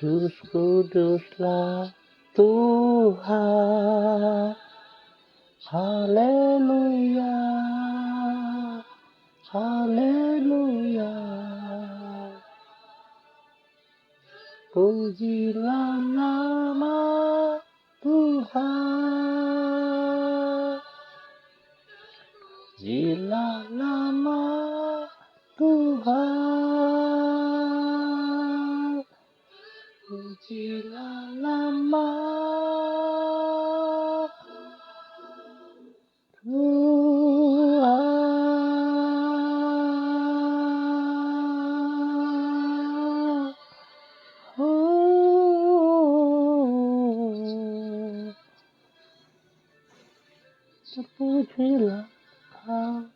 Kudus, kuduslah Tuhan. Haleluya, haleluya. Pujilah nama Tuhan. Pujilah nama Tuhan. Pujilah nama Tuhan. Terpujilah Kau.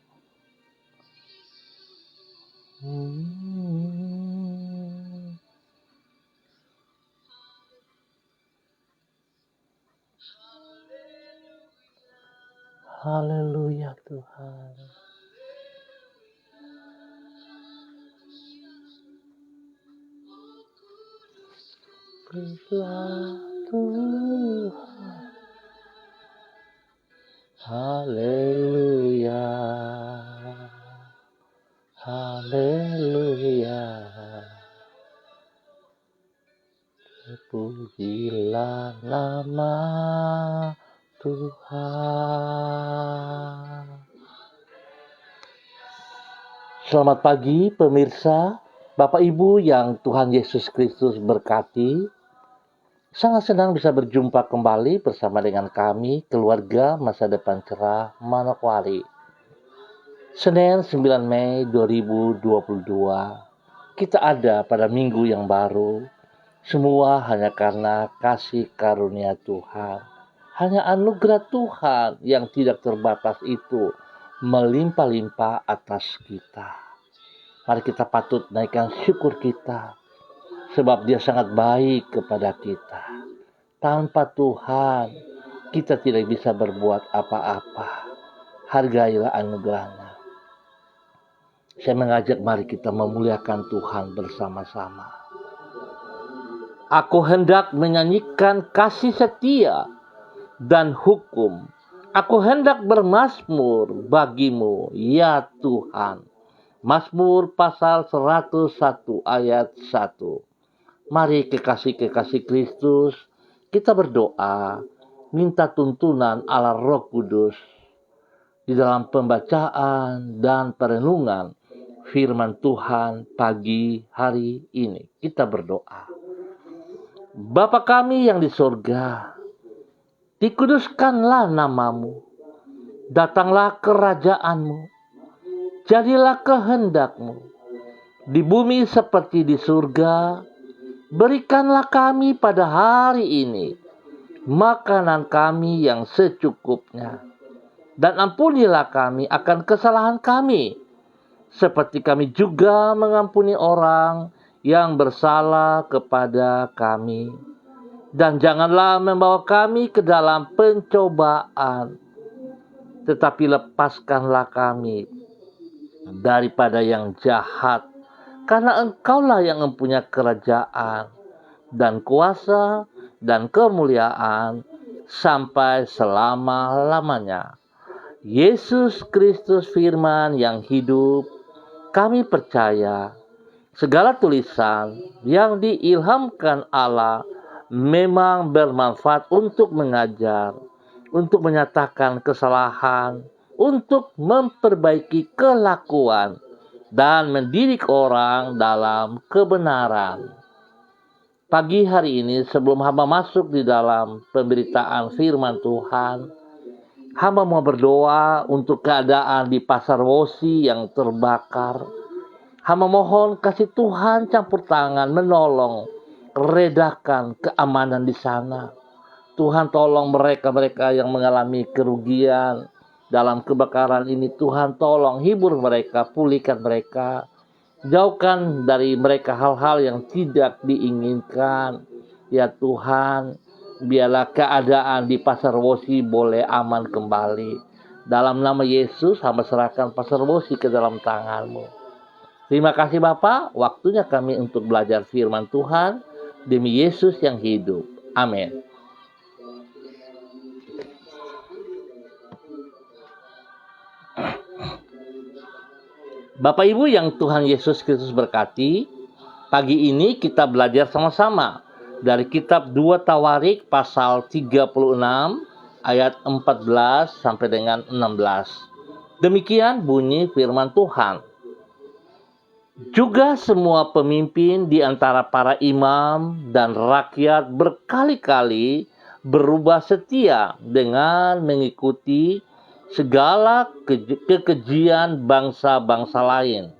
Haleluya Tuhan. Kuduslah Tuhan. Haleluya, haleluya. Terpujilah nama Tuhan. Selamat pagi pemirsa, Bapak Ibu yang Tuhan Yesus Kristus berkati. Sangat senang bisa berjumpa kembali bersama dengan kami, keluarga Masa Depan Cerah Manokwari. Senin 9 Mei 2022, kita ada pada minggu yang baru. Semua hanya karena kasih karunia Tuhan. Hanya anugerah Tuhan yang tidak terbatas itu melimpah-limpah atas kita. Mari kita patut naikkan syukur kita, sebab Dia sangat baik kepada kita. Tanpa Tuhan, kita tidak bisa berbuat apa-apa. Hargailah anugerahnya. Saya mengajak mari kita memuliakan Tuhan bersama-sama. Aku hendak menyanyikan kasih setia dan hukum. Aku hendak bermazmur bagimu, ya Tuhan. Mazmur pasal 101 ayat 1. Mari kekasih-kekasih Kristus, kita berdoa, minta tuntunan Allah Roh Kudus di dalam pembacaan dan perenungan firman Tuhan pagi hari ini. Kita berdoa. Bapa kami yang di surga, dikuduskanlah namamu, datanglah kerajaanmu, jadilah kehendakmu, di bumi seperti di surga. Berikanlah kami pada hari ini makanan kami yang secukupnya, dan ampunilah kami akan kesalahan kami, seperti kami juga mengampuni orang yang bersalah kepada kami. Dan janganlah membawa kami ke dalam pencobaan, tetapi lepaskanlah kami daripada yang jahat. Karena Engkaulah yang mempunyai kerajaan dan kuasa dan kemuliaan sampai selama-lamanya. Yesus Kristus firman yang hidup, kami percaya segala tulisan yang diilhamkan Allah memang bermanfaat untuk mengajar, untuk menyatakan kesalahan, untuk memperbaiki kelakuan, dan mendidik orang dalam kebenaran. Pagi hari ini sebelum hamba masuk di dalam pemberitaan firman Tuhan, hamba mau berdoa untuk keadaan di Pasar Wosi yang terbakar. Hamba mohon kasih Tuhan campur tangan menolong, redakan keamanan di sana. Tuhan tolong mereka-mereka yang mengalami kerugian dalam kebakaran ini. Tuhan tolong hibur mereka, pulihkan mereka, jauhkan dari mereka hal-hal yang tidak diinginkan. Ya Tuhan, biarlah keadaan di Pasar Wosi boleh aman kembali. Dalam nama Yesus, hamba serahkan Pasar Wosi ke dalam tangan-Mu. Terima kasih Bapa, waktunya kami untuk belajar firman Tuhan. demi Yesus yang hidup. Amin. Bapak Ibu yang Tuhan Yesus Kristus berkati, pagi ini kita belajar sama-sama dari kitab 2 Tawarik pasal 36 ayat 14 sampai dengan 16. Demikian bunyi firman Tuhan. Juga semua pemimpin di antara para imam dan rakyat berkali-kali berubah setia dengan mengikuti segala kekejian bangsa-bangsa lain.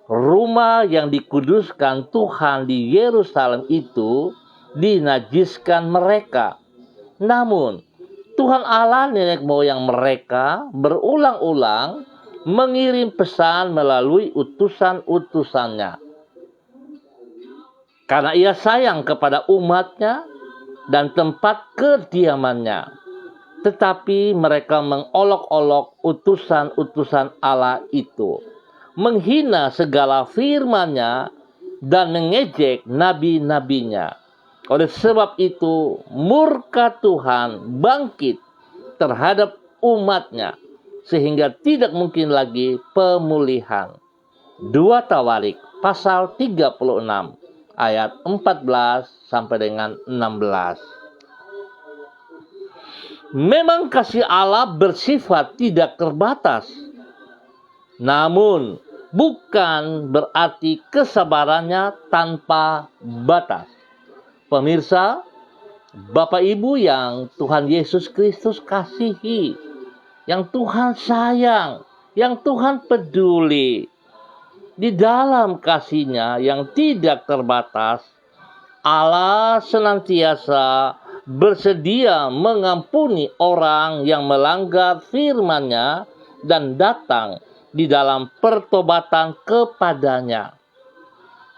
Rumah yang dikuduskan Tuhan di Yerusalem itu dinajiskan mereka. Namun, Tuhan Allah nenek moyang mereka berulang-ulang mengirim pesan melalui utusan-utusannya. Karena ia sayang kepada umatnya dan tempat kediamannya. Tetapi mereka mengolok-olok utusan-utusan Allah itu, menghina segala firman-Nya dan mengejek nabi-nabinya. Oleh sebab itu, murka Tuhan bangkit terhadap umat-Nya, sehingga tidak mungkin lagi pemulihan. 2 Tawarik pasal 36 ayat 14 sampai dengan 16. Memang kasih Allah bersifat tidak terbatas. Namun bukan berarti kesabarannya tanpa batas. Pemirsa, Bapak Ibu yang Tuhan Yesus Kristus kasihi, yang Tuhan sayang, yang Tuhan peduli. Di dalam kasih-Nya yang tidak terbatas, Allah senantiasa bersedia mengampuni orang yang melanggar firman-Nya dan datang di dalam pertobatan kepadanya.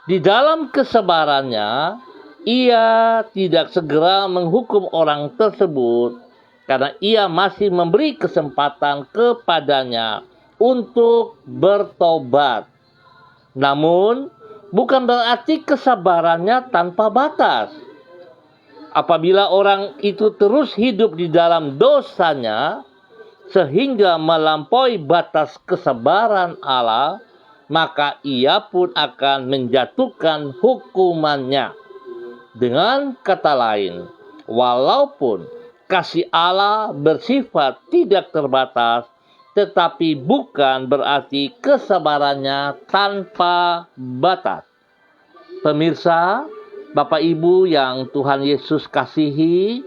Di dalam kesabarannya, Ia tidak segera menghukum orang tersebut karena Ia masih memberi kesempatan kepadanya untuk bertobat. Namun, bukan berarti kesabarannya tanpa batas. Apabila orang itu terus hidup di dalam dosanya sehingga melampaui batas kesabaran Allah, maka Ia pun akan menjatuhkan hukumannya. Dengan kata lain, walaupun kasih Allah bersifat tidak terbatas, tetapi bukan berarti kesabarannya tanpa batas. Pemirsa, Bapak Ibu yang Tuhan Yesus kasihi,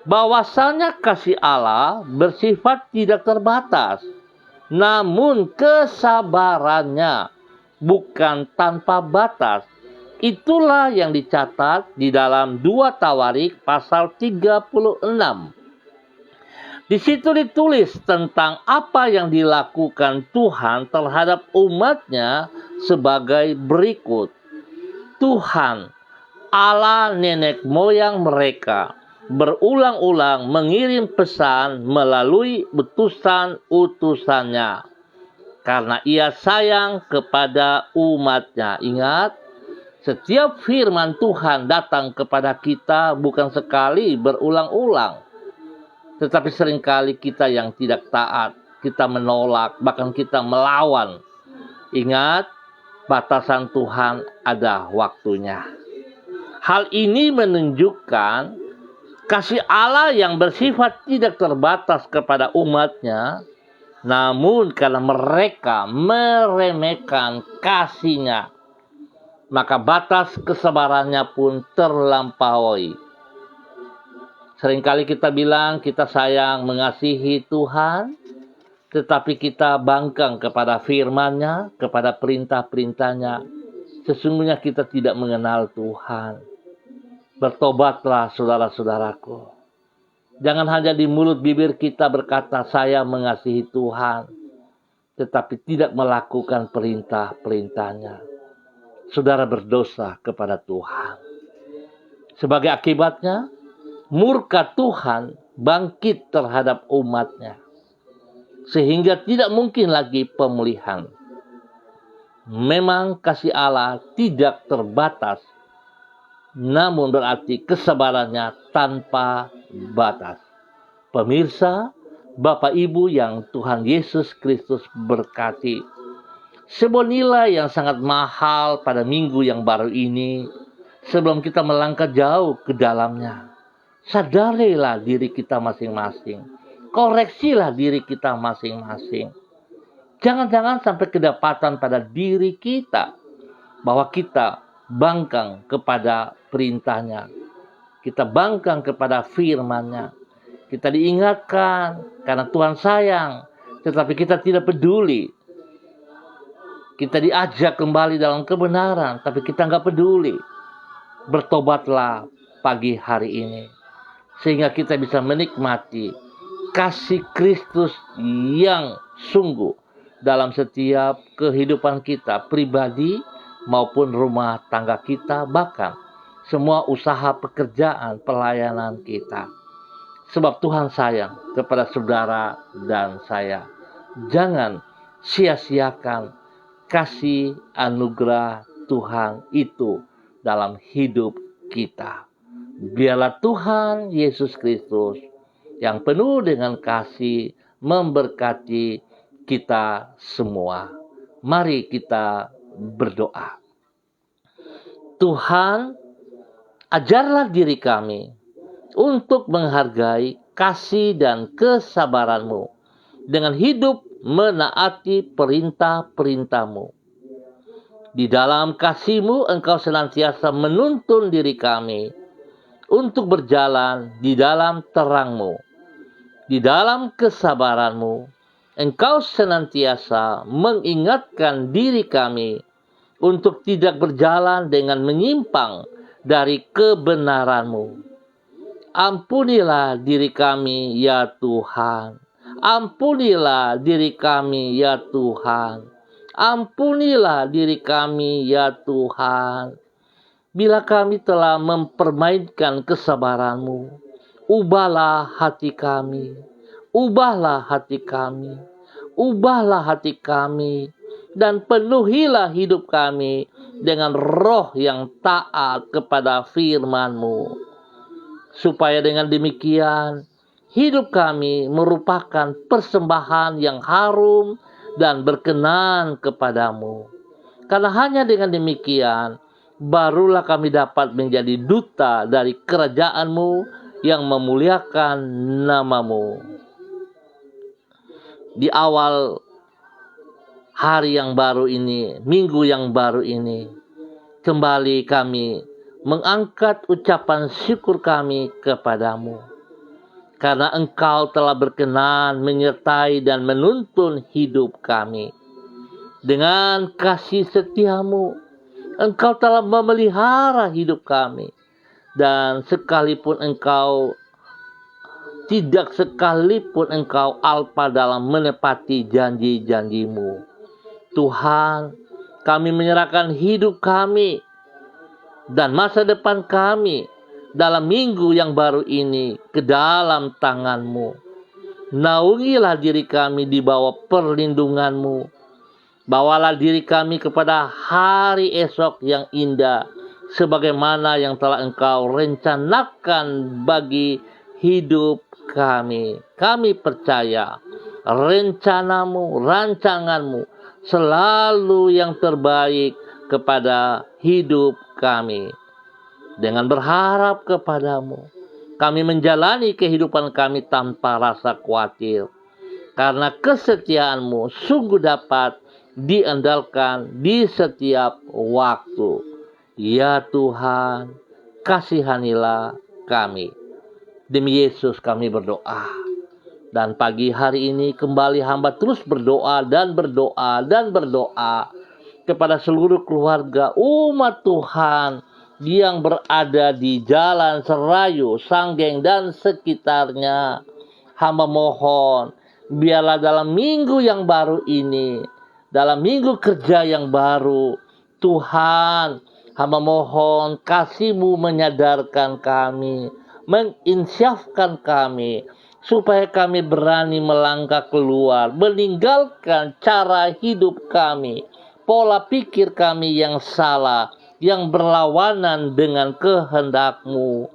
bahwasanya kasih Allah bersifat tidak terbatas, namun kesabarannya bukan tanpa batas. Itulah yang dicatat di dalam 2 Tawarik pasal 36. Di situ ditulis tentang apa yang dilakukan Tuhan terhadap umat-Nya sebagai berikut. Tuhan, Allah nenek moyang mereka, berulang-ulang mengirim pesan melalui utusan-utusannya. Karena Ia sayang kepada umat-Nya. Ingat, setiap firman Tuhan datang kepada kita bukan sekali berulang-ulang. Tetapi seringkali kita yang tidak taat, kita menolak, bahkan kita melawan. Ingat, batasan Tuhan ada waktunya. Hal ini menunjukkan kasih Allah yang bersifat tidak terbatas kepada umat-Nya, namun karena mereka meremehkan kasih-Nya, maka batas kesabarannya pun terlampaui. Seringkali kita bilang kita sayang mengasihi Tuhan, tetapi kita bangkang kepada firman-Nya, kepada perintah-perintah-Nya. Sesungguhnya kita tidak mengenal Tuhan. Bertobatlah saudara-saudaraku. Jangan hanya di mulut bibir kita berkata saya mengasihi Tuhan, tetapi tidak melakukan perintah-perintah-Nya. Saudara berdosa kepada Tuhan. Sebagai akibatnya, murka Tuhan bangkit terhadap umat-Nya, sehingga tidak mungkin lagi pemulihan. Memang kasih Allah tidak terbatas, namun berarti kesabarannya tanpa batas. Pemirsa, Bapak Ibu yang Tuhan Yesus Kristus berkati, sebuah nilai yang sangat mahal pada minggu yang baru ini, sebelum kita melangkah jauh ke dalamnya, sadarilah diri kita masing-masing, koreksilah diri kita masing-masing. Jangan-jangan sampai kedapatan pada diri kita bahwa kita bangkang kepada perintahnya, kita bangkang kepada firman-Nya. Kita diingatkan karena Tuhan sayang, tetapi kita tidak peduli. Kita diajak kembali dalam kebenaran, tapi kita nggak peduli. Bertobatlah pagi hari ini, sehingga kita bisa menikmati kasih Kristus yang sungguh dalam setiap kehidupan kita pribadi maupun rumah tangga kita, bahkan semua usaha pekerjaan pelayanan kita. Sebab Tuhan sayang kepada saudara dan saya. Jangan sia-siakan kasih anugerah Tuhan itu dalam hidup kita. Biarlah Tuhan Yesus Kristus yang penuh dengan kasih memberkati kita semua. Mari kita berdoa. Tuhan, ajarlah diri kami untuk menghargai kasih dan kesabaran-Mu dengan hidup menaati perintah-perintah-Mu. Di dalam kasih-Mu Engkau senantiasa menuntun diri kami untuk berjalan di dalam terang-Mu. Di dalam kesabaran-Mu Engkau senantiasa mengingatkan diri kami untuk tidak berjalan dengan menyimpang dari kebenaran-Mu. Ampunilah diri kami ya Tuhan. Ampunilah diri kami ya Tuhan. Ampunilah diri kami ya Tuhan. Bila kami telah mempermainkan kesabaran-Mu, ubahlah hati kami. Ubahlah hati kami. Ubahlah hati kami. Dan penuhilah hidup kami dengan roh yang taat kepada firman-Mu. Supaya dengan demikian hidup kami merupakan persembahan yang harum dan berkenan kepadamu. Karena hanya dengan demikian barulah kami dapat menjadi duta dari kerajaan-Mu yang memuliakan nama-Mu. Di awal hari yang baru ini, minggu yang baru ini, kembali kami mengangkat ucapan syukur kami kepadamu. Karena Engkau telah berkenan menyertai dan menuntun hidup kami. Dengan kasih setia-Mu, Engkau telah memelihara hidup kami. Dan tidak sekalipun Engkau alpa dalam menepati janji-janji-Mu. Tuhan, kami menyerahkan hidup kami dan masa depan kami dalam minggu yang baru ini ke dalam tangan-Mu. Naungilah diri kami di bawah perlindungan-Mu. Bawalah diri kami kepada hari esok yang indah, sebagaimana yang telah Engkau rencanakan bagi hidup kami. Kami percaya rencana-Mu, rancangan-Mu selalu yang terbaik kepada hidup kami. Dengan berharap kepadamu, kami menjalani kehidupan kami tanpa rasa khawatir. Karena kesetiaan-Mu sungguh dapat diandalkan di setiap waktu. Ya Tuhan, kasihanilah kami. Demi Yesus kami berdoa. Dan pagi hari ini kembali hamba terus berdoa dan berdoa dan berdoa kepada seluruh keluarga umat Tuhan yang berada di Jalan Serayu, Sanggeng dan sekitarnya. Hamba mohon, biarlah dalam minggu yang baru ini, dalam minggu kerja yang baru, Tuhan, hamba mohon kasih-Mu menyadarkan kami, menginsyafkan kami, supaya kami berani melangkah keluar, meninggalkan cara hidup kami, pola pikir kami yang salah, yang berlawanan dengan kehendak-Mu.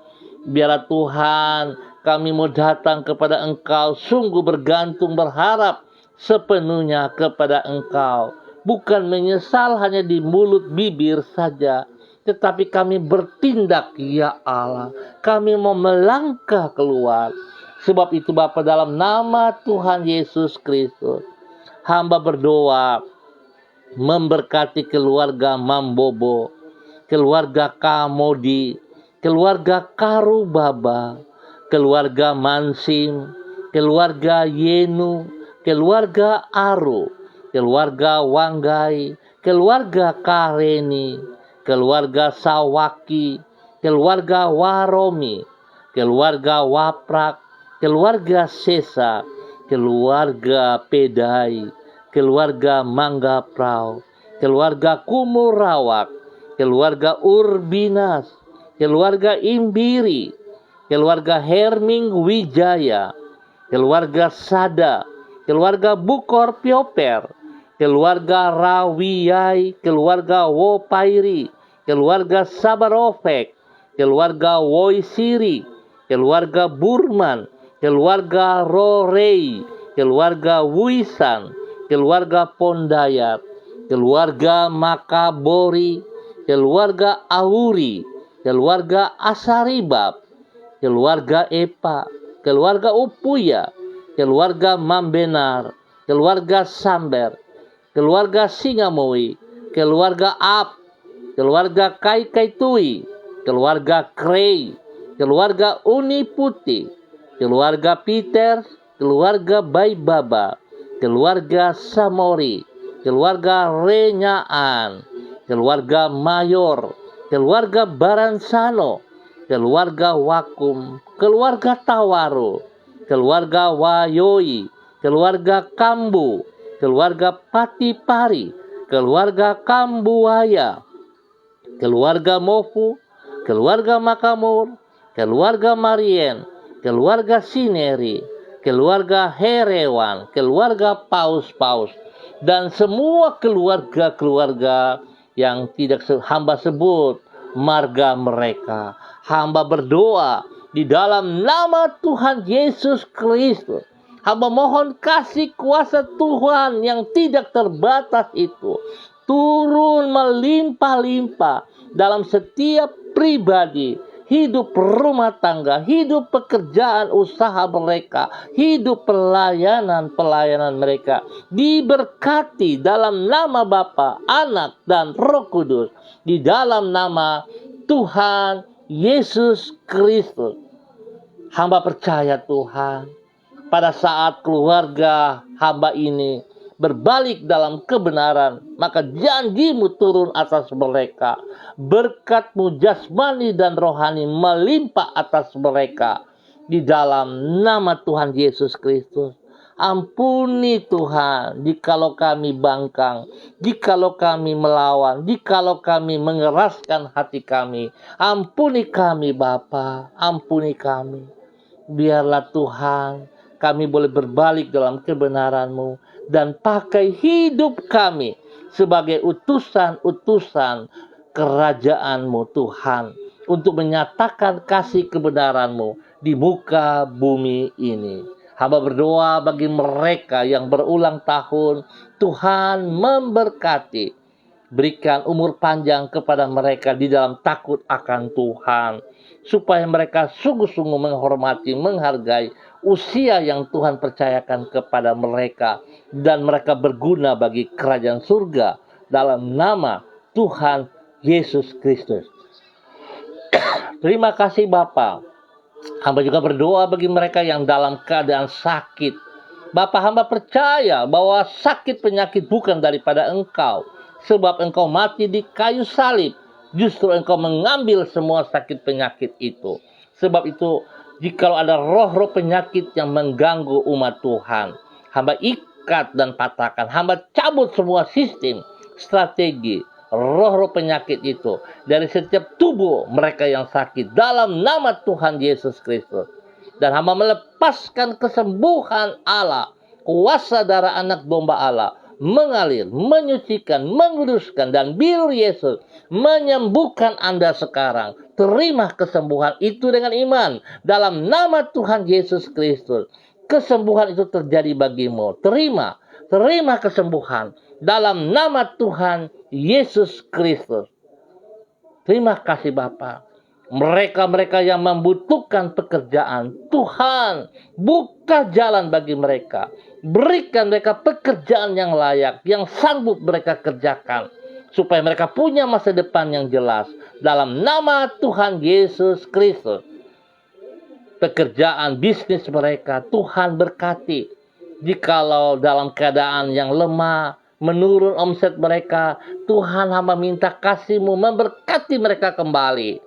Biarlah Tuhan, kami mau datang kepada Engkau, sungguh bergantung, berharap sepenuhnya kepada Engkau. Bukan menyesal hanya di mulut bibir saja, tetapi kami bertindak, ya Allah. Kami mau melangkah keluar. Sebab itu Bapa, dalam nama Tuhan Yesus Kristus, hamba berdoa memberkati keluarga Mambobo, keluarga Kamodi, keluarga Karubaba, keluarga Mansim, keluarga Yenu, keluarga Aru, keluarga Wanggai, keluarga Kareni, keluarga Sawaki, keluarga Waromi, keluarga Waprak, keluarga Sesa, keluarga Pedai, keluarga Manggaprau, keluarga Kumurawak, keluarga Urbinas, keluarga Imbiri, keluarga Herming Wijaya, keluarga Sada, keluarga Bukor Pioper, keluarga Rawiyai, keluarga Wopairi, keluarga Sabarofek, keluarga Woisiri, keluarga Burman, keluarga Rorei, keluarga Wisan, keluarga Pondayat, keluarga Makabori, keluarga Auri, keluarga Asaribab, keluarga Epa, keluarga Upuya, keluarga Mambenar, keluarga Samber, keluarga Singamoi, keluarga Ap, keluarga Kaikaitui, keluarga Krei, keluarga Uni Putih, keluarga Peter, keluarga Baibaba, keluarga Samori, keluarga Renyaan, keluarga Mayor, keluarga Baransano, keluarga Wakum, keluarga Tawaro, keluarga Wayoi, keluarga Kambu, keluarga Patipari, keluarga Kambuaya, keluarga Mofu, keluarga Makamur, keluarga Marien, keluarga Sineri, keluarga Herewan, keluarga Paus-Paus, dan semua keluarga-keluarga yang tidak hamba sebut marga mereka. Hamba berdoa di dalam nama Tuhan Yesus Kristus. Hamba mohon kasih kuasa Tuhan yang tidak terbatas itu turun melimpah-limpah dalam setiap pribadi, hidup rumah tangga, hidup pekerjaan usaha mereka, hidup pelayanan mereka. Diberkati dalam nama Bapa, Anak, dan Roh Kudus. Di dalam nama Tuhan Yesus Kristus. Hamba percaya Tuhan, pada saat keluarga hamba ini berbalik dalam kebenaran, maka janji-Mu turun atas mereka. Berkat-Mu jasmani dan rohani melimpah atas mereka. Di dalam nama Tuhan Yesus Kristus. Ampuni Tuhan, jikalau kami bangkang, jikalau kami melawan, jikalau kami mengeraskan hati kami. Ampuni kami Bapa, ampuni kami. Biarlah Tuhan, kami boleh berbalik dalam kebenaran-Mu dan pakai hidup kami sebagai utusan-utusan kerajaan-Mu Tuhan, untuk menyatakan kasih kebenaran-Mu di muka bumi ini. Hamba berdoa bagi mereka yang berulang tahun, Tuhan memberkati. Berikan umur panjang kepada mereka di dalam takut akan Tuhan, supaya mereka sungguh-sungguh menghormati, menghargai usia yang Tuhan percayakan kepada mereka, dan mereka berguna bagi kerajaan surga dalam nama Tuhan Yesus Kristus. Terima kasih Bapa. Hamba juga berdoa bagi mereka yang dalam keadaan sakit. Bapa, hamba percaya bahwa sakit penyakit bukan daripada Engkau, sebab Engkau mati di kayu salib. Justru Engkau mengambil semua sakit penyakit itu. Sebab itu, jikalau ada roh-roh penyakit yang mengganggu umat Tuhan, hamba ikat dan patahkan. Hamba cabut semua sistem, strategi, roh-roh penyakit itu dari setiap tubuh mereka yang sakit dalam nama Tuhan Yesus Kristus. Dan hamba melepaskan kesembuhan Allah, kuasa darah anak domba Allah mengalir, menyucikan, menguduskan, dan biru Yesus menyembuhkan Anda sekarang. Terima kesembuhan itu dengan iman dalam nama Tuhan Yesus Kristus. Kesembuhan itu terjadi bagimu. Terima kesembuhan dalam nama Tuhan Yesus Kristus. Terima kasih Bapa. Mereka-mereka yang membutuhkan pekerjaan, Tuhan buka jalan bagi mereka. Berikan mereka pekerjaan yang layak, yang sanggup mereka kerjakan, supaya mereka punya masa depan yang jelas. Dalam nama Tuhan Yesus Kristus. Pekerjaan bisnis mereka, Tuhan berkati. Jikalau dalam keadaan yang lemah, menurun omset mereka, Tuhan hamba minta kasih-Mu memberkati mereka kembali.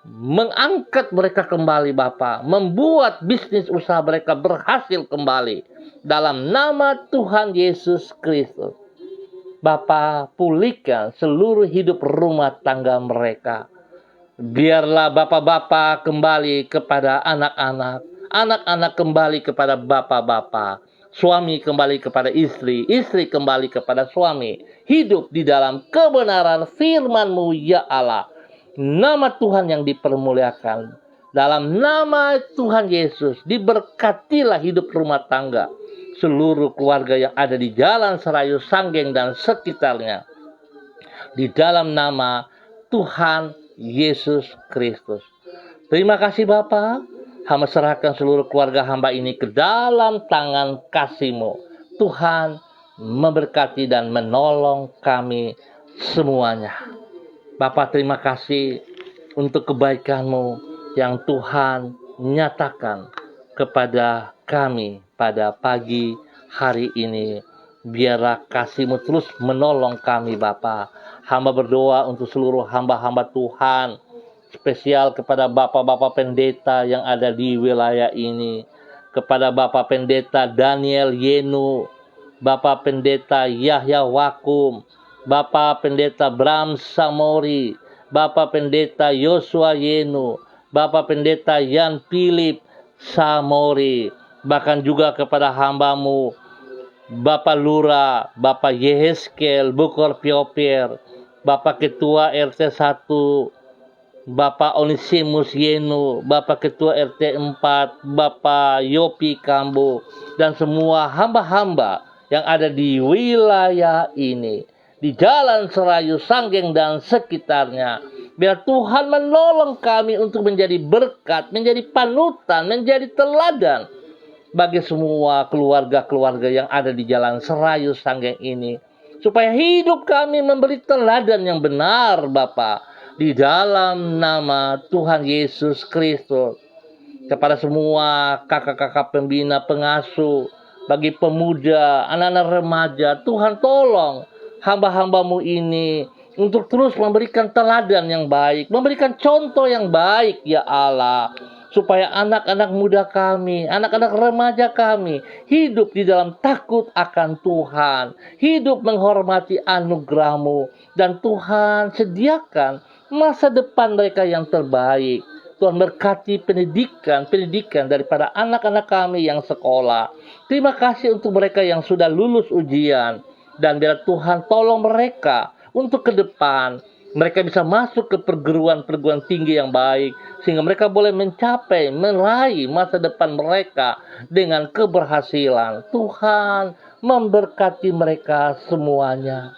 Mengangkat mereka kembali Bapa, membuat bisnis usaha mereka berhasil kembali dalam nama Tuhan Yesus Kristus. Bapa, pulihkan seluruh hidup rumah tangga mereka. Biarlah bapak-bapak kembali kepada anak-anak, anak-anak kembali kepada bapak-bapak, suami kembali kepada istri, istri kembali kepada suami, hidup di dalam kebenaran firman-Mu ya Allah. Nama Tuhan yang dipermuliakan. Dalam nama Tuhan Yesus, diberkatilah hidup rumah tangga seluruh keluarga yang ada di Jalan Serayu, Sanggeng, dan sekitarnya. Di dalam nama Tuhan Yesus Kristus. Terima kasih Bapa. Hamba serahkan seluruh keluarga hamba ini ke dalam tangan kasih-Mu. Tuhan memberkati dan menolong kami semuanya. Bapak, terima kasih untuk kebaikan-Mu yang Tuhan nyatakan kepada kami pada pagi hari ini. Biarlah kasih-Mu terus menolong kami Bapa. Hamba berdoa untuk seluruh hamba-hamba Tuhan, spesial kepada Bapak-Bapak Pendeta yang ada di wilayah ini, kepada Bapak Pendeta Daniel Yenu, Bapak Pendeta Yahya Wakum, Bapak Pendeta Bram Samori, Bapak Pendeta Yosua Yenu, Bapak Pendeta Yan Philip Samori, bahkan juga kepada hamba-Mu, Bapak Lura, Bapak Yeheskel Bukor Piopier, Bapak Ketua RT 1, Bapak Onisimus Yenu, Bapak Ketua RT 4, Bapak Yopi Kambo, dan semua hamba-hamba yang ada di wilayah ini, di Jalan Serayu, Sanggeng, dan sekitarnya. Biar Tuhan menolong kami untuk menjadi berkat, menjadi panutan, menjadi teladan bagi semua keluarga-keluarga yang ada di Jalan Serayu, Sanggeng ini. Supaya hidup kami memberi teladan yang benar Bapa. Di dalam nama Tuhan Yesus Kristus. Kepada semua kakak-kakak pembina, pengasuh, bagi pemuda, anak-anak remaja, Tuhan tolong hamba-hamba-Mu ini untuk terus memberikan teladan yang baik, memberikan contoh yang baik ya Allah, supaya anak-anak muda kami, anak-anak remaja kami hidup di dalam takut akan Tuhan, hidup menghormati anugerah-Mu, dan Tuhan sediakan masa depan mereka yang terbaik. Tuhan berkati pendidikan daripada anak-anak kami yang sekolah. Terima kasih untuk mereka yang sudah lulus ujian. Dan biar Tuhan tolong mereka untuk ke depan. Mereka bisa masuk ke perguruan-perguruan tinggi yang baik. Sehingga mereka boleh mencapai, meraih masa depan mereka dengan keberhasilan. Tuhan memberkati mereka semuanya.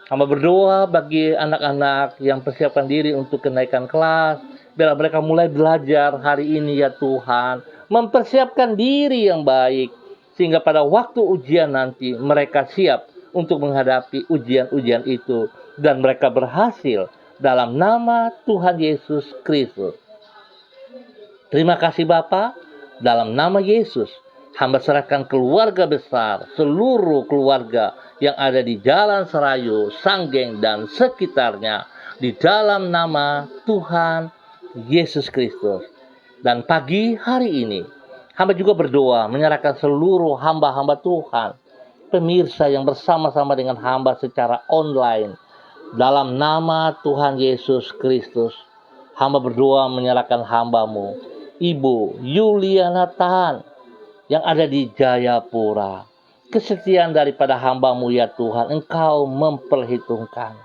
Hamba berdoa bagi anak-anak yang persiapkan diri untuk kenaikan kelas. Biar mereka mulai belajar hari ini ya Tuhan. Mempersiapkan diri yang baik. Sehingga pada waktu ujian nanti mereka siap untuk menghadapi ujian-ujian itu. Dan mereka berhasil dalam nama Tuhan Yesus Kristus. Terima kasih Bapa. Dalam nama Yesus, hamba serahkan keluarga besar, seluruh keluarga yang ada di Jalan Serayu, Sanggeng, dan sekitarnya. Di dalam nama Tuhan Yesus Kristus. Dan pagi hari ini, hamba juga berdoa menyerahkan seluruh hamba-hamba Tuhan, pemirsa yang bersama-sama dengan hamba secara online. Dalam nama Tuhan Yesus Kristus, hamba berdoa menyerahkan hamba-Mu, Ibu Yuliana Tan, yang ada di Jayapura. kesetiaan daripada hamba-Mu ya Tuhan. Engkau memperhitungkan.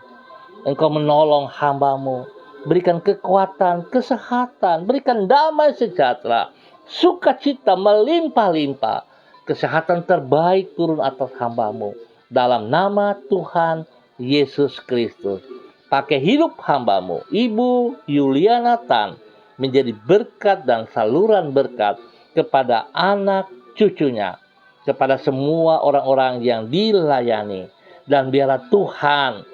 Engkau menolong hamba-Mu. Berikan kekuatan, kesehatan, berikan damai sejahtera, sukacita melimpah-limpah. Kesehatan terbaik turun atas hamba-Mu. Dalam nama Tuhan Yesus Kristus. Pakai hidup hamba-Mu, Ibu Yuliana Tan, menjadi berkat dan saluran berkat kepada anak cucunya, kepada semua orang-orang yang dilayani. Dan biarlah Tuhan,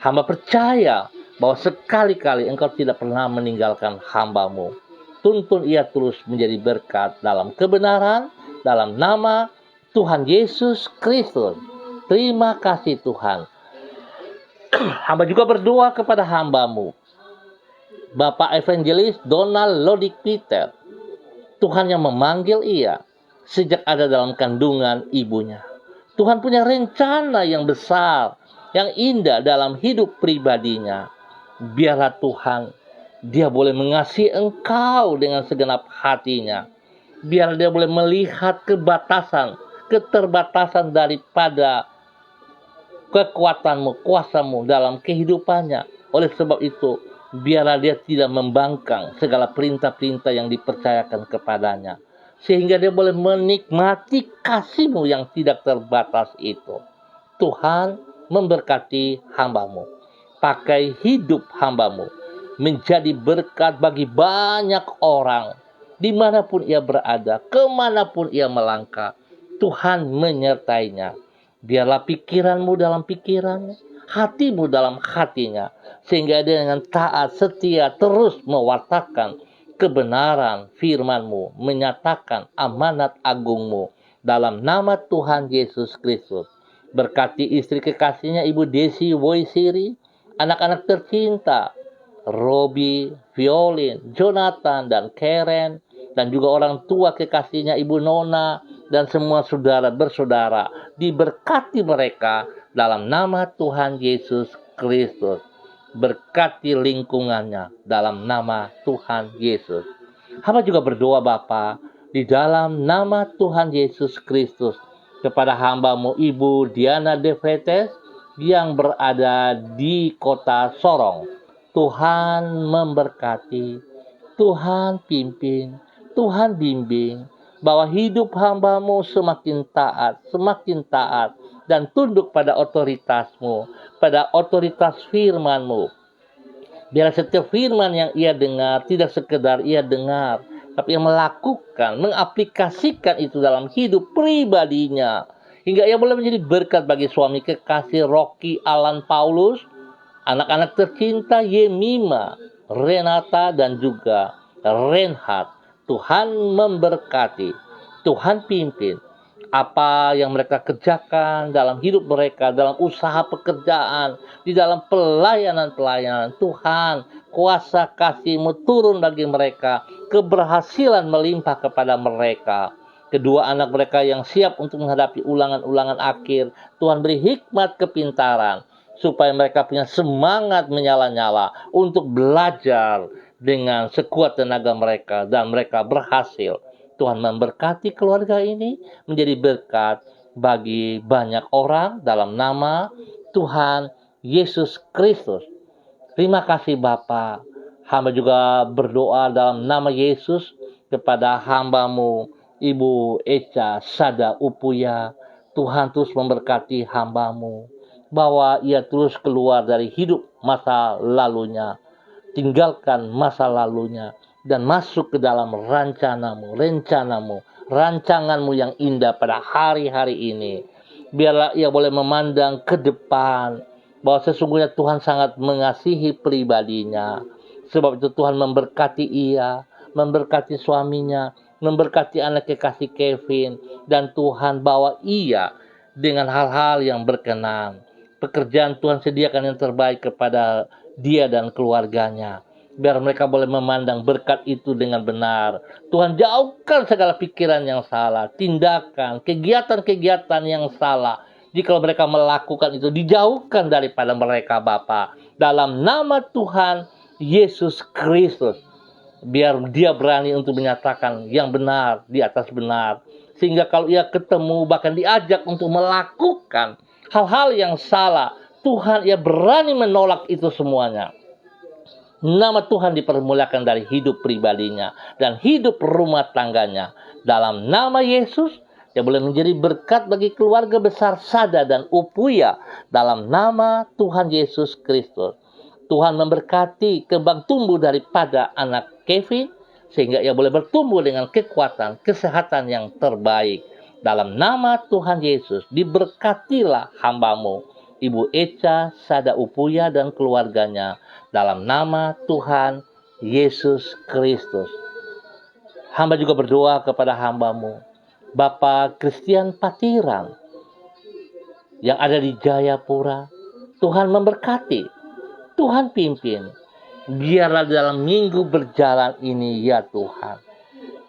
hamba percaya bahwa sekali-kali Engkau tidak pernah meninggalkan hamba-Mu. Tuntun ia terus menjadi berkat dalam kebenaran, dalam nama Tuhan Yesus Kristus. Terima kasih Tuhan. Hamba juga berdoa kepada hamba-Mu, Bapak Evangelis Donald Lodik Peter. Tuhan yang memanggil ia sejak ada dalam kandungan ibunya. Tuhan punya rencana yang besar, yang indah dalam hidup pribadinya. Biarlah Tuhan, dia boleh mengasihi Engkau dengan segenap hatinya. Biar dia boleh melihat keterbatasan daripada kekuatan-Mu, kuasa-Mu dalam kehidupannya. Oleh sebab itu, biarlah dia tidak membangkang segala perintah-perintah yang dipercayakan kepadanya. Sehingga dia boleh menikmati kasih-Mu yang tidak terbatas itu. Tuhan memberkati hamba-Mu. Pakai hidup hamba-Mu menjadi berkat bagi banyak orang. Dimanapun ia berada, kemanapun ia melangkah, Tuhan menyertainya. Biarlah pikiran-Mu dalam pikirannya, hati-Mu dalam hatinya, sehingga dia dengan taat setia terus mewartakan kebenaran firman-Mu, menyatakan amanat agung-Mu dalam nama Tuhan Yesus Kristus. Berkati istri kekasihnya Ibu Desi Woisiri, anak-anak tercinta Robi, Violin, Jonathan, dan Karen, dan juga orang tua kekasihnya Ibu Nona, dan semua saudara bersaudara. Diberkati mereka dalam nama Tuhan Yesus Kristus. Berkati lingkungannya dalam nama Tuhan Yesus. Hamba juga berdoa Bapa, di dalam nama Tuhan Yesus Kristus, kepada hamba-Mu Ibu Diana De Vretes yang berada di kota Sorong. Tuhan memberkati, Tuhan pimpin, Tuhan bimbing, bahwa hidup hamba-Mu semakin taat, dan tunduk pada otoritas-Mu, pada otoritas firman-Mu. Biar setiap firman yang ia dengar tidak sekedar ia dengar, tapi ia melakukan, mengaplikasikan itu dalam hidup pribadinya. Hingga ia boleh menjadi berkat bagi suami kekasih Rocky Alan Paulus, anak-anak tercinta Yemima, Renata, dan juga Reinhard. Tuhan memberkati, Tuhan pimpin apa yang mereka kerjakan dalam hidup mereka, dalam usaha pekerjaan, di dalam pelayanan-pelayanan. Tuhan, kuasa kasih-Mu turun bagi mereka, keberhasilan melimpah kepada mereka. Kedua anak mereka yang siap untuk menghadapi ulangan-ulangan akhir, Tuhan beri hikmat kepintaran, supaya mereka punya semangat menyala-nyala untuk belajar dengan sekuat tenaga mereka, dan mereka berhasil. Tuhan memberkati keluarga ini menjadi berkat bagi banyak orang dalam nama Tuhan Yesus Kristus. Terima kasih Bapa. Hamba juga berdoa dalam nama Yesus kepada hamba-Mu Ibu Echa Sada Upuya. Tuhan terus memberkati hamba-Mu, bahwa ia terus keluar dari hidup masa lalunya, tinggalkan masa lalunya, dan masuk ke dalam rencana-Mu, rancangan-Mu yang indah pada hari-hari ini. Biarlah ia boleh memandang ke depan, bahwa sesungguhnya Tuhan sangat mengasihi pribadinya. Sebab itu Tuhan memberkati ia, memberkati suaminya, memberkati anak kekasih Kevin, dan Tuhan bawa ia dengan hal-hal yang berkenan. Pekerjaan Tuhan sediakan yang terbaik kepada dia dan keluarganya. Biar mereka boleh memandang berkat itu dengan benar. Tuhan jauhkan segala pikiran yang salah, tindakan, kegiatan-kegiatan yang salah. Jika mereka melakukan itu, dijauhkan daripada mereka Bapa. Dalam nama Tuhan Yesus Kristus. Biar dia berani untuk menyatakan yang benar di atas benar. Sehingga kalau ia ketemu bahkan diajak untuk melakukan hal-hal yang salah, Tuhan ia berani menolak itu semuanya. Nama Tuhan dipermuliakan dari hidup pribadinya dan hidup rumah tangganya. Dalam nama Yesus, dia boleh menjadi berkat bagi keluarga besar Sada dan Upuya. Dalam nama Tuhan Yesus Kristus. Tuhan memberkati kembang tumbuh daripada anak Kevin, sehingga ia boleh bertumbuh dengan kekuatan, kesehatan yang terbaik. Dalam nama Tuhan Yesus, diberkatilah hambamu, Ibu Eca, Sada Upuya dan keluarganya. Dalam nama Tuhan Yesus Kristus. Hamba juga berdoa kepada hambamu, Bapak Christian Patiran, yang ada di Jayapura. Tuhan memberkati, Tuhan pimpin. Biarlah dalam minggu berjalan ini ya Tuhan,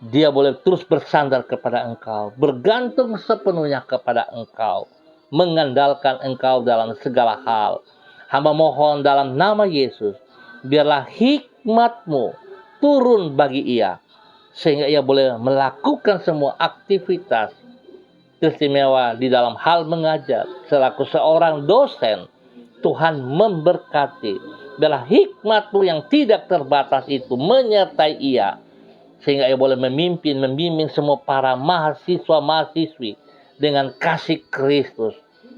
dia boleh terus bersandar kepada Engkau, bergantung sepenuhnya kepada Engkau, mengandalkan Engkau dalam segala hal. Hamba mohon dalam nama Yesus, biarlah hikmat-Mu turun bagi ia, sehingga ia boleh melakukan semua aktivitas istimewa di dalam hal mengajar. Selaku seorang dosen, Tuhan memberkati. Biarlah hikmat-Mu yang tidak terbatas itu menyertai ia, sehingga ia boleh membimbing semua para mahasiswa-mahasiswi dengan kasih Kristus.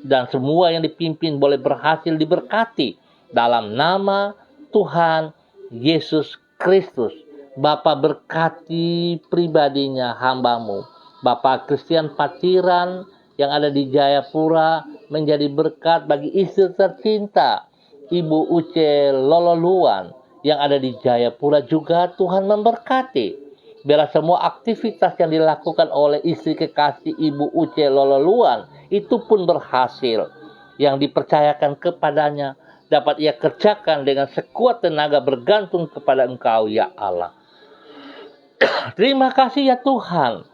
Dan semua yang dipimpin boleh berhasil diberkati dalam nama Tuhan Yesus Kristus. Bapa berkati pribadinya hambamu, Bapak Christian Patiran yang ada di Jayapura, menjadi berkat bagi istri tercinta Ibu Uce Lololuan yang ada di Jayapura juga. Tuhan memberkati. Biarlah semua aktivitas yang dilakukan oleh istri kekasih Ibu Uce Lololuan itu pun berhasil. Yang dipercayakan kepadanya dapat ia kerjakan dengan sekuat tenaga, bergantung kepada Engkau ya Allah. Terima kasih ya Tuhan.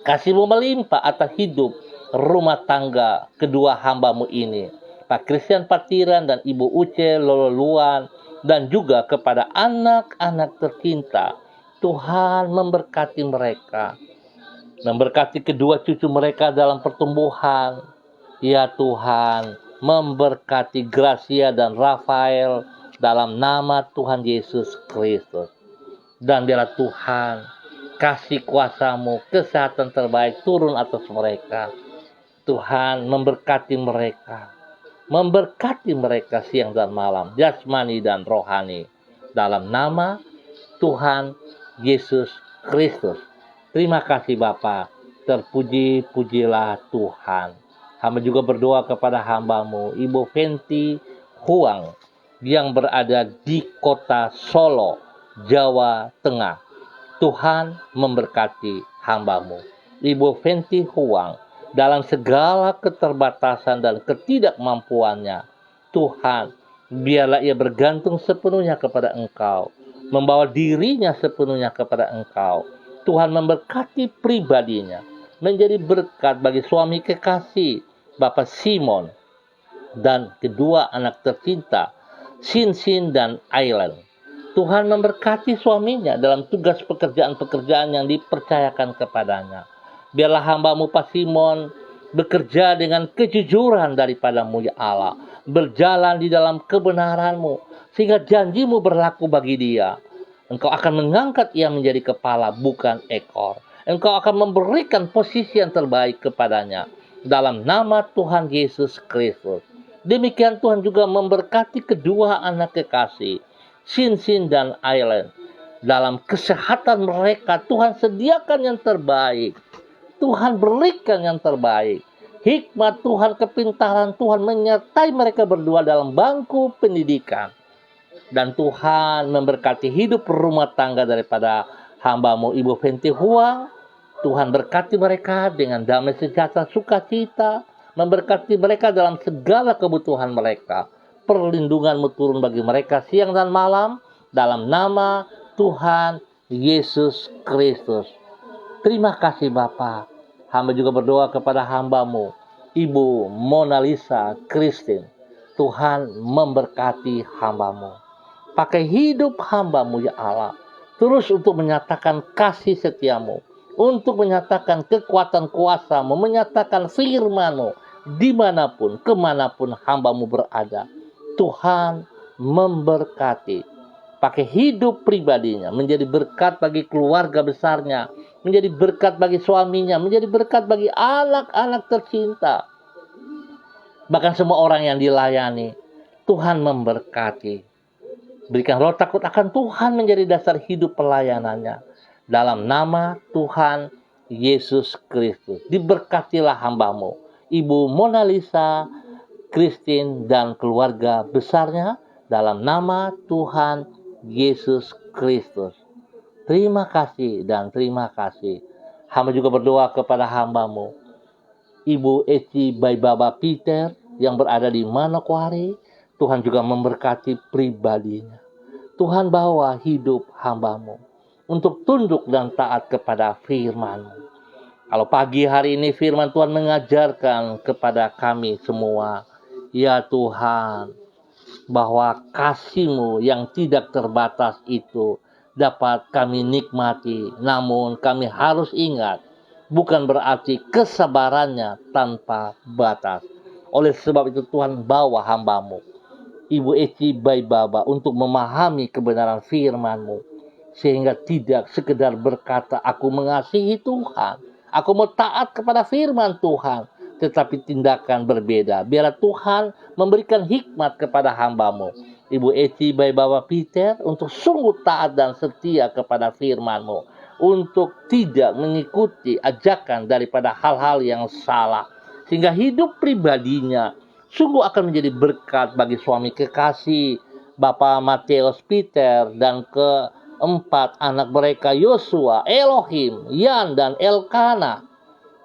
Kasih-Mu melimpah atas hidup rumah tangga kedua hamba-Mu ini, Pak Christian Patiran dan Ibu Uce Lololuan, dan juga kepada anak-anak tercinta. Tuhan memberkati mereka, memberkati kedua cucu mereka dalam pertumbuhan. Ya Tuhan, memberkati Gracia dan Rafael dalam nama Tuhan Yesus Kristus. Dan biarlah Tuhan, kasih kuasa-Mu, kesehatan terbaik turun atas mereka. Tuhan memberkati mereka siang dan malam, jasmani dan rohani. Dalam nama Tuhan Yesus Kristus. Terima kasih Bapa, terpuji-pujilah Tuhan. Hamba juga berdoa kepada hamba-Mu, Ibu Fenty Huang, yang berada di kota Solo, Jawa Tengah. Tuhan memberkati hamba-Mu, Ibu Fenty Huang, dalam segala keterbatasan dan ketidakmampuannya. Tuhan, biarlah ia bergantung sepenuhnya kepada Engkau, membawa dirinya sepenuhnya kepada Engkau. Tuhan memberkati pribadinya, menjadi berkat bagi suami kekasih Bapak Simon dan kedua anak tercinta Sin dan Aileen. Tuhan memberkati suaminya dalam tugas pekerjaan-pekerjaan yang dipercayakan kepadanya. Biarlah hamba-Mu Pak Simon bekerja dengan kejujuran daripada-Mu ya Allah, berjalan di dalam kebenaran-Mu, sehingga janji-Mu berlaku bagi dia. Engkau akan mengangkat ia menjadi kepala, bukan ekor. Engkau akan memberikan posisi yang terbaik kepadanya dalam nama Tuhan Yesus Kristus. Demikian Tuhan juga memberkati kedua anak kekasih Sin dan Aileen. Dalam kesehatan mereka, Tuhan sediakan yang terbaik. Tuhan berikan yang terbaik. Hikmat Tuhan, kepintaran Tuhan menyertai mereka berdua dalam bangku pendidikan. Dan Tuhan memberkati hidup rumah tangga daripada hamba-Mu Ibu Fenty Huang. Tuhan berkati mereka dengan damai sejahtera sukacita. Memberkati mereka dalam segala kebutuhan mereka. Perlindungan-Mu turun bagi mereka siang dan malam. Dalam nama Tuhan Yesus Kristus. Terima kasih Bapa. Hamba juga berdoa kepada hamba-Mu Ibu Mona Lisa Christine. Tuhan memberkati hamba-Mu. Pakai hidup hamba-Mu ya Allah, terus untuk menyatakan kasih setia-Mu, untuk menyatakan kekuatan kuasa-Mu, menyatakan firman-Mu dimanapun, kemanapun hamba-Mu berada. Tuhan memberkati. Pakai hidup pribadinya, menjadi berkat bagi keluarga besarnya, menjadi berkat bagi suaminya, menjadi berkat bagi anak-anak tercinta. Bahkan semua orang yang dilayani, Tuhan memberkati. Berikan roh takut akan Tuhan menjadi dasar hidup pelayanannya. Dalam nama Tuhan Yesus Kristus. Diberkatilah hamba-Mu, Ibu Mona Lisa, Christine, dan keluarga besarnya. Dalam nama Tuhan Yesus Kristus. Terima kasih dan terima kasih. Hamba juga berdoa kepada hamba-Mu, Ibu Eci Baibaba Peter yang berada di Manokwari. Tuhan juga memberkati pribadinya. Tuhan bawa hidup hamba-Mu untuk tunduk dan taat kepada firman-Mu. Kalau pagi hari ini firman Tuhan mengajarkan kepada kami semua, ya Tuhan, bahwa kasih-Mu yang tidak terbatas itu dapat kami nikmati. Namun kami harus ingat, bukan berarti kesabarannya tanpa batas. Oleh sebab itu Tuhan bawa hamba-Mu, Ibu Eci Baibaba, untuk memahami kebenaran firman-Mu, sehingga tidak sekedar berkata, aku mengasihi Tuhan, aku mau taat kepada firman Tuhan, tetapi tindakan berbeda. Biarlah Tuhan memberikan hikmat kepada hamba-Mu, Ibu Eci Baibaba Peter, untuk sungguh taat dan setia kepada firman-Mu, untuk tidak mengikuti ajakan daripada hal-hal yang salah, sehingga hidup pribadinya sungguh akan menjadi berkat bagi suami kekasih, Bapak Matius Peter, dan keempat anak mereka, Yosua, Elohim, Yan, dan Elkana.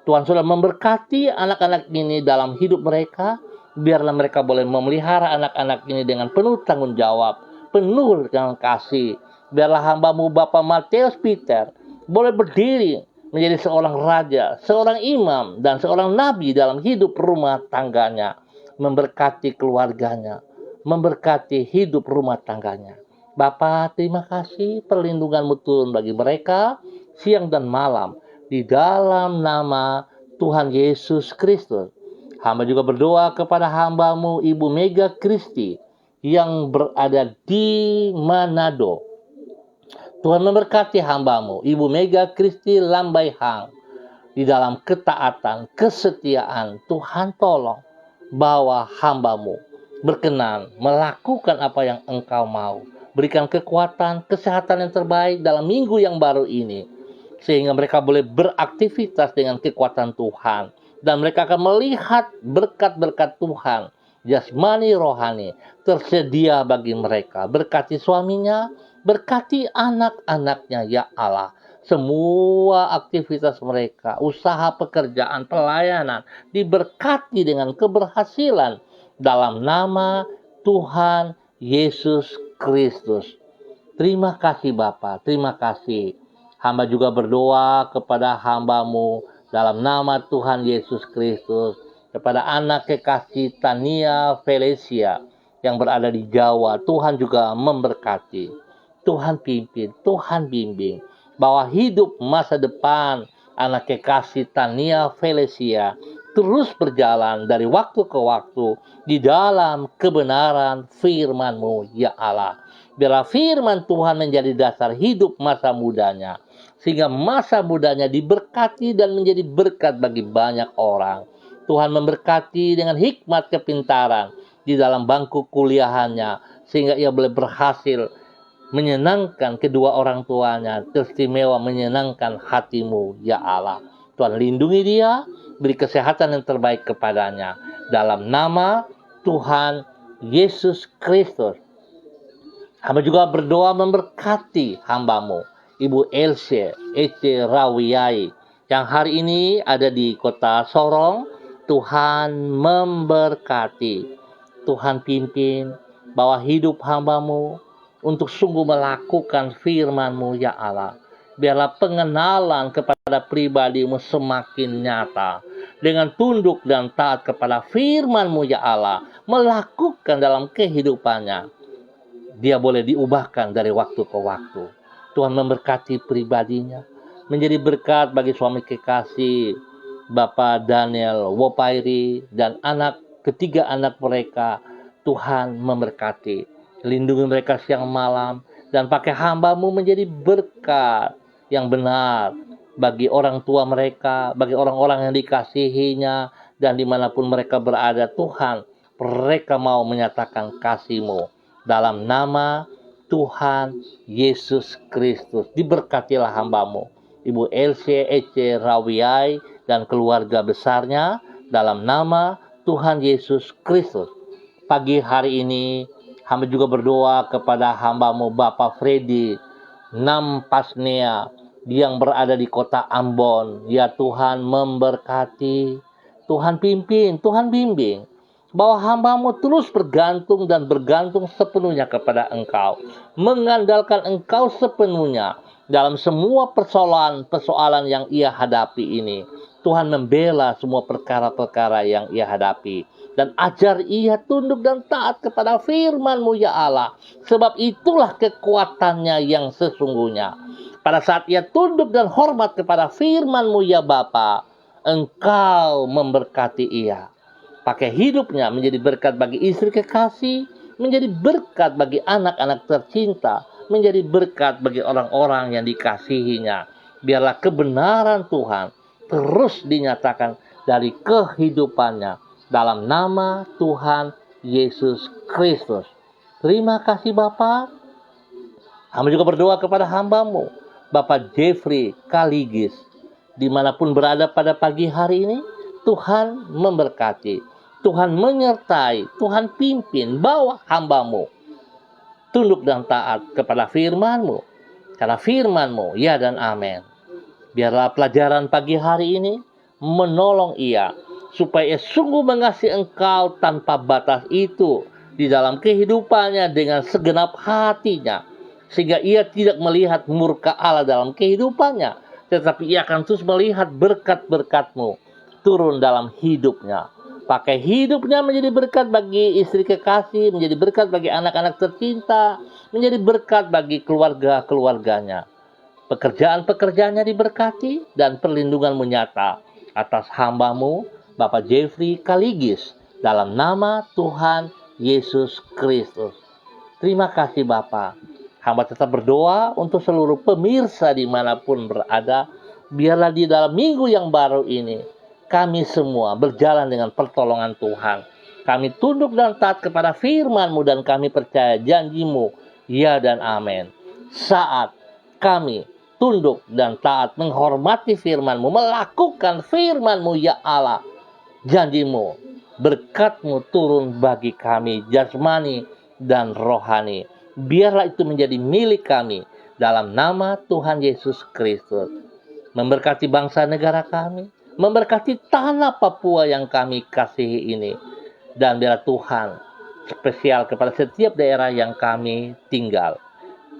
Tuhan sudah memberkati anak-anak ini dalam hidup mereka. Biarlah mereka boleh memelihara anak-anak ini dengan penuh tanggung jawab, penuh dengan kasih. Biarlah hamba-Mu Bapak Matius Peter boleh berdiri menjadi seorang raja, seorang imam, dan seorang nabi dalam hidup rumah tangganya, memberkati keluarganya, memberkati hidup rumah tangganya. Bapa, terima kasih perlindungan-Mu turun bagi mereka siang dan malam, di dalam nama Tuhan Yesus Kristus. Hamba juga berdoa kepada hamba-Mu Ibu Mega Kristi yang berada di Manado. Tuhan memberkati hamba-Mu Ibu Mega Kristi Lambai Hang di dalam ketaatan, kesetiaan. Tuhan tolong bawa hamba-Mu berkenan melakukan apa yang Engkau mau. Berikan kekuatan, kesehatan yang terbaik dalam minggu yang baru ini, sehingga mereka boleh beraktivitas dengan kekuatan Tuhan, dan mereka akan melihat berkat-berkat Tuhan, jasmani rohani, tersedia bagi mereka. Berkati suaminya, berkati anak-anaknya, ya Allah. Semua aktivitas mereka, usaha, pekerjaan, pelayanan, diberkati dengan keberhasilan dalam nama Tuhan Yesus Kristus. Terima kasih Bapa, terima kasih. Hamba juga berdoa kepada hamba-Mu dalam nama Tuhan Yesus Kristus, kepada anak kekasih Tania Felicia yang berada di Jawa. Tuhan juga memberkati, Tuhan pimpin, Tuhan bimbing, bahwa hidup masa depan anak kekasih Tania Felicia terus berjalan dari waktu ke waktu di dalam kebenaran firman-Mu, ya Allah. Biarlah firman Tuhan menjadi dasar hidup masa mudanya, sehingga masa mudanya diberkati dan menjadi berkat bagi banyak orang. Tuhan memberkati dengan hikmat kepintaran di dalam bangku kuliahannya, sehingga ia boleh berhasil menyenangkan kedua orang tuanya, teristimewa menyenangkan hati-Mu, ya Allah. Tuhan lindungi dia, beri kesehatan yang terbaik kepadanya. Dalam nama Tuhan Yesus Kristus. Hamba juga berdoa memberkati hamba-Mu Ibu Else Ece Rawiyai yang hari ini ada di kota Sorong. Tuhan memberkati, Tuhan pimpin, bawa hidup hamba-Mu untuk sungguh melakukan firman-Mu, ya Allah. Biarlah pengenalan kepada pribadi-Mu semakin nyata, dengan tunduk dan taat kepada firman-Mu, ya Allah, melakukan dalam kehidupannya. Dia boleh diubahkan dari waktu ke waktu. Tuhan memberkati pribadinya, menjadi berkat bagi suami kekasih Bapak Daniel Wopairi dan ketiga anak mereka. Tuhan memberkati, lindungi mereka siang malam, dan pakai hamba-Mu menjadi berkat yang benar bagi orang tua mereka, bagi orang-orang yang dikasihinya, dan dimanapun mereka berada. Tuhan, mereka mau menyatakan kasih-Mu dalam nama Tuhan Yesus Kristus. Diberkatilah hamba-Mu Ibu Elsie Ece Rawiai dan keluarga besarnya dalam nama Tuhan Yesus Kristus. Pagi hari ini hamba juga berdoa kepada hamba-Mu Bapak Freddy Nampasnea yang berada di kota Ambon. Ya Tuhan, memberkati, Tuhan pimpin, Tuhan bimbing, bahwa hamba-Mu terus bergantung sepenuhnya kepada Engkau, mengandalkan Engkau sepenuhnya dalam semua persoalan yang ia hadapi ini. Tuhan membela semua perkara-perkara yang ia hadapi, dan ajar ia tunduk dan taat kepada firman-Mu ya Allah, sebab itulah kekuatannya yang sesungguhnya. Pada saat ia tunduk dan hormat kepada firman-Mu ya Bapa, Engkau memberkati ia. Pakai hidupnya menjadi berkat bagi istri kekasih, menjadi berkat bagi anak-anak tercinta, menjadi berkat bagi orang-orang yang dikasihinya. Biarlah kebenaran Tuhan terus dinyatakan dari kehidupannya dalam nama Tuhan Yesus Kristus. Terima kasih Bapa. Hamba juga berdoa kepada hamba-Mu Bapak Jeffrey Kaligis, dimanapun berada pada pagi hari ini. Tuhan memberkati, Tuhan menyertai, Tuhan pimpin, bawa hamba-Mu tunduk dan taat kepada firman-Mu, karena firman-Mu ya dan amin. Biarlah pelajaran pagi hari ini menolong ia, supaya ia sungguh mengasihi Engkau tanpa batas itu di dalam kehidupannya dengan segenap hatinya, sehingga ia tidak melihat murka Allah dalam kehidupannya, tetapi ia akan terus melihat berkat-berkat-Mu turun dalam hidupnya. Pakai hidupnya menjadi berkat bagi istri kekasih, menjadi berkat bagi anak-anak tercinta, menjadi berkat bagi keluarga-keluarganya. Pekerjaan-pekerjaannya diberkati, dan perlindungan-Mu nyata atas hamba-Mu Bapak Jeffrey Kaligis dalam nama Tuhan Yesus Kristus. Terima kasih Bapa. Hamba tetap berdoa untuk seluruh pemirsa dimanapun berada. Biarlah di dalam minggu yang baru ini kami semua berjalan dengan pertolongan Tuhan. Kami tunduk dan taat kepada firman-Mu, dan kami percaya janji-Mu ya dan amin. Saat kami tunduk dan taat menghormati firman-Mu, melakukan firman-Mu ya Allah, janji-Mu, berkat-Mu turun bagi kami jasmani dan rohani. Biarlah itu menjadi milik kami dalam nama Tuhan Yesus Kristus. Memberkati bangsa negara kami, memberkati tanah Papua yang kami kasihi ini, dan biarlah Tuhan spesial kepada setiap daerah yang kami tinggal.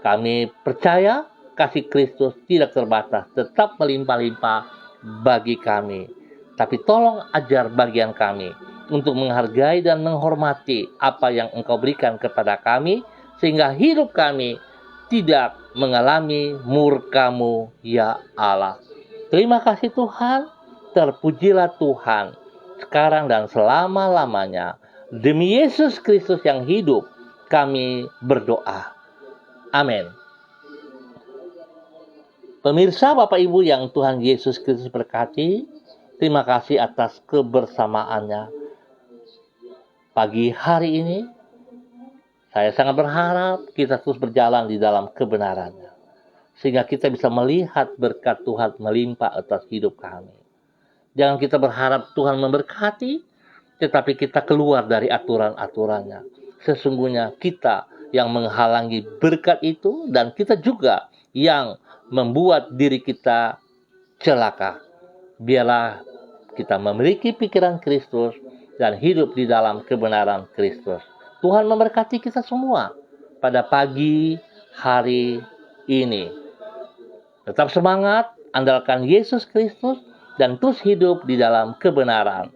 Kami percaya kasih Kristus tidak terbatas, tetap melimpah-limpah bagi kami. Tapi tolong ajar bagian kami untuk menghargai dan menghormati apa yang Engkau berikan kepada kami, sehingga hidup kami tidak mengalami murka-Mu ya Allah. Terima kasih Tuhan, terpujilah Tuhan sekarang dan selama-lamanya. Demi Yesus Kristus yang hidup, kami berdoa. Amin. Pemirsa Bapak Ibu yang Tuhan Yesus Kristus berkati, terima kasih atas kebersamaannya pagi hari ini. Saya sangat berharap kita terus berjalan di dalam kebenarannya, sehingga kita bisa melihat berkat Tuhan melimpah atas hidup kami. Jangan kita berharap Tuhan memberkati, tetapi kita keluar dari aturan-aturannya. Sesungguhnya kita yang menghalangi berkat itu, dan kita juga yang membuat diri kita celaka. Biarlah kita memiliki pikiran Kristus dan hidup di dalam kebenaran Kristus. Tuhan memberkati kita semua pada pagi hari ini. Tetap semangat, andalkan Yesus Kristus, dan terus hidup di dalam kebenaran.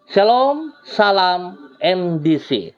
Shalom, salam MDC.